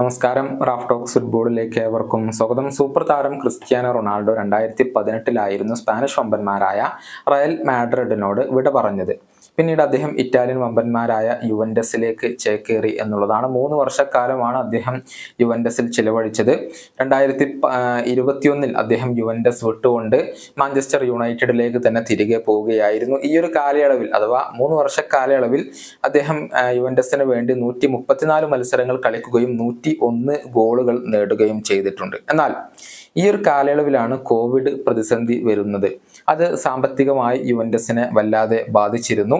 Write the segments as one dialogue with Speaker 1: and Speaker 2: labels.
Speaker 1: നമസ്കാരം. Raf talks ഫുട്ബോളിലേക്ക് ഏവർക്കും സ്വാഗതം. സൂപ്പർ താരം ക്രിസ്ത്യാനോ റൊണാൾഡോ 2018 സ്പാനിഷ് വമ്പന്മാരായ റയൽ മാഡ്രിഡിനോട് വിട പറഞ്ഞത്. പിന്നീട് അദ്ദേഹം ഇറ്റാലിയൻ വമ്പന്മാരായ യുവന്റസിലേക്ക് ചേക്കേറി എന്നുള്ളതാണ്. 3 വർഷക്കാലമാണ് അദ്ദേഹം യുവന്റസിൽ ചിലവഴിച്ചത്. 2021 അദ്ദേഹം യുവന്റസ് വിട്ടുകൊണ്ട് മാഞ്ചസ്റ്റർ യുണൈറ്റഡിലേക്ക് തന്നെ തിരികെ പോവുകയായിരുന്നു. ഈ ഒരു കാലയളവിൽ അഥവാ 3 വർഷക്കാലയളവിൽ അദ്ദേഹം യുവന്റസിന് വേണ്ടി 134 മത്സരങ്ങൾ കളിക്കുകയും 101 ഗോളുകൾ നേടുകയും ചെയ്തിട്ടുണ്ട്. എന്നാൽ ഈ ഒരു കാലയളവിലാണ് കോവിഡ് പ്രതിസന്ധി വരുന്നത്. അത് സാമ്പത്തികമായി യുവന്റസിനെ വല്ലാതെ ബാധിച്ചിരുന്നു.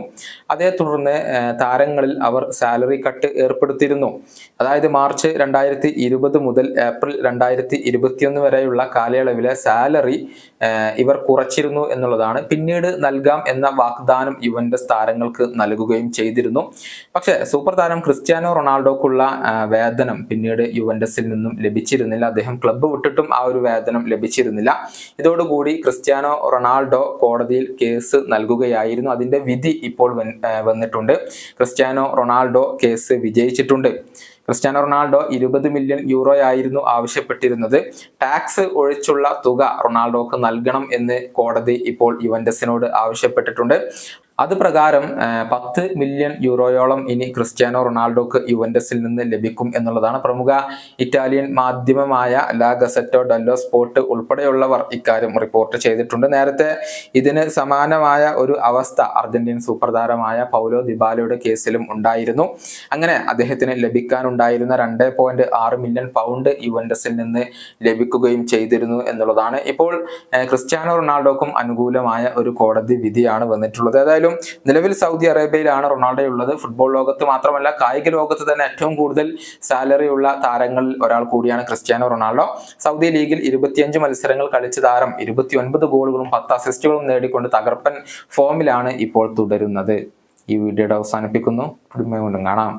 Speaker 1: അതേ തുടർന്ന് താരങ്ങളിൽ അവർ സാലറി കട്ട് ഏർപ്പെടുത്തിയിരുന്നു. അതായത് മാർച്ച് 2020 മുതൽ ഏപ്രിൽ 2021 വരെയുള്ള കാലയളവിലെ സാലറി ഇവർ കുറച്ചിരുന്നു എന്നുള്ളതാണ്. പിന്നീട് നൽകാം എന്ന വാഗ്ദാനം യുവന്റസ് താരങ്ങൾക്ക് നൽകുകയും ചെയ്തിരുന്നു. പക്ഷേ സൂപ്പർ താരം ക്രിസ്ത്യാനോ റൊണാൾഡോക്കുള്ള വേതനം പിന്നീട് യുവന്റസിൽ നിന്നും ലഭിച്ചിരുന്നില്ല. അദ്ദേഹം ക്ലബ്ബ് വിട്ടിട്ടും ആ ഒരു വേതനം ലഭിച്ചിരുന്നില്ല. ഇതോടുകൂടി ക്രിസ്ത്യാനോ റൊണാൾഡോ കോടതിയിൽ കേസ് നൽകുകയായിരുന്നു. അതിന്റെ വിധി ഇപ്പോൾ വന്നിട്ടുണ്ട്. ക്രിസ്ത്യാനോ റൊണാൾഡോ കേസ് വിജയിച്ചിട്ടുണ്ട്. ക്രിസ്ത്യാനോ റൊണാൾഡോ 20 മില്യൺ യൂറോയായിരുന്നു ആവശ്യപ്പെട്ടിരുന്നത്. ടാക്സ് ഒഴിച്ചുള്ള തുക റൊണാൾഡോക്ക് നൽകണം എന്ന് കോടതി ഇപ്പോൾ യുവന്റസിനോട് ആവശ്യപ്പെട്ടിട്ടുണ്ട്. അത് പ്രകാരം 10 മില്യൺ യൂറോയോളം ഇനി ക്രിസ്ത്യാനോ റൊണാൾഡോക്ക് യുവന്റസിൽ നിന്ന് ലഭിക്കും എന്നുള്ളതാണ്. പ്രമുഖ ഇറ്റാലിയൻ മാധ്യമമായ ലാ ഗസറ്റോ ഡെല്ലോ സ്പോർട്ട് ഉൾപ്പെടെയുള്ളവർ ഇക്കാര്യം റിപ്പോർട്ട് ചെയ്തിട്ടുണ്ട്. നേരത്തെ ഇതിന് സമാനമായ ഒരു അവസ്ഥ അർജന്റീൻ സൂപ്പർ താരമായ പൗലോ ദിബാലയുടെ കേസിലും ഉണ്ടായിരുന്നു. അങ്ങനെ അദ്ദേഹത്തിന് ലഭിക്കാനുണ്ടായിരുന്ന 2.6 മില്യൺ പൗണ്ട് യുവന്റസിൽ നിന്ന് ലഭിക്കുകയും ചെയ്തിരുന്നു എന്നുള്ളതാണ്. ഇപ്പോൾ ക്രിസ്ത്യാനോ റൊണാൾഡോക്കും അനുകൂലമായ ഒരു കോടതി വിധിയാണ് വന്നിട്ടുള്ളത്. ഏതായാലും നിലവിൽ സൗദി അറേബ്യയിലാണ് റൊണാൾഡോ ഉള്ളത്. ഫുട്ബോൾ ലോകത്ത് മാത്രമല്ല കായിക ലോകത്ത് തന്നെ ഏറ്റവും കൂടുതൽ സാലറി ഉള്ള താരങ്ങളിൽ ഒരാൾ കൂടിയാണ് ക്രിസ്ത്യാനോ റൊണാൾഡോ. സൗദി ലീഗിൽ 25 മത്സരങ്ങൾ കളിച്ച താരം 29 ഗോളുകളും 10 അസിസ്റ്റുകളും നേടിക്കൊണ്ട് തകർപ്പൻ ഫോമിലാണ് ഇപ്പോൾ തുടരുന്നത്. ഈ വീഡിയോയുടെ അവസാനിപ്പിക്കുന്നു. കാണാം.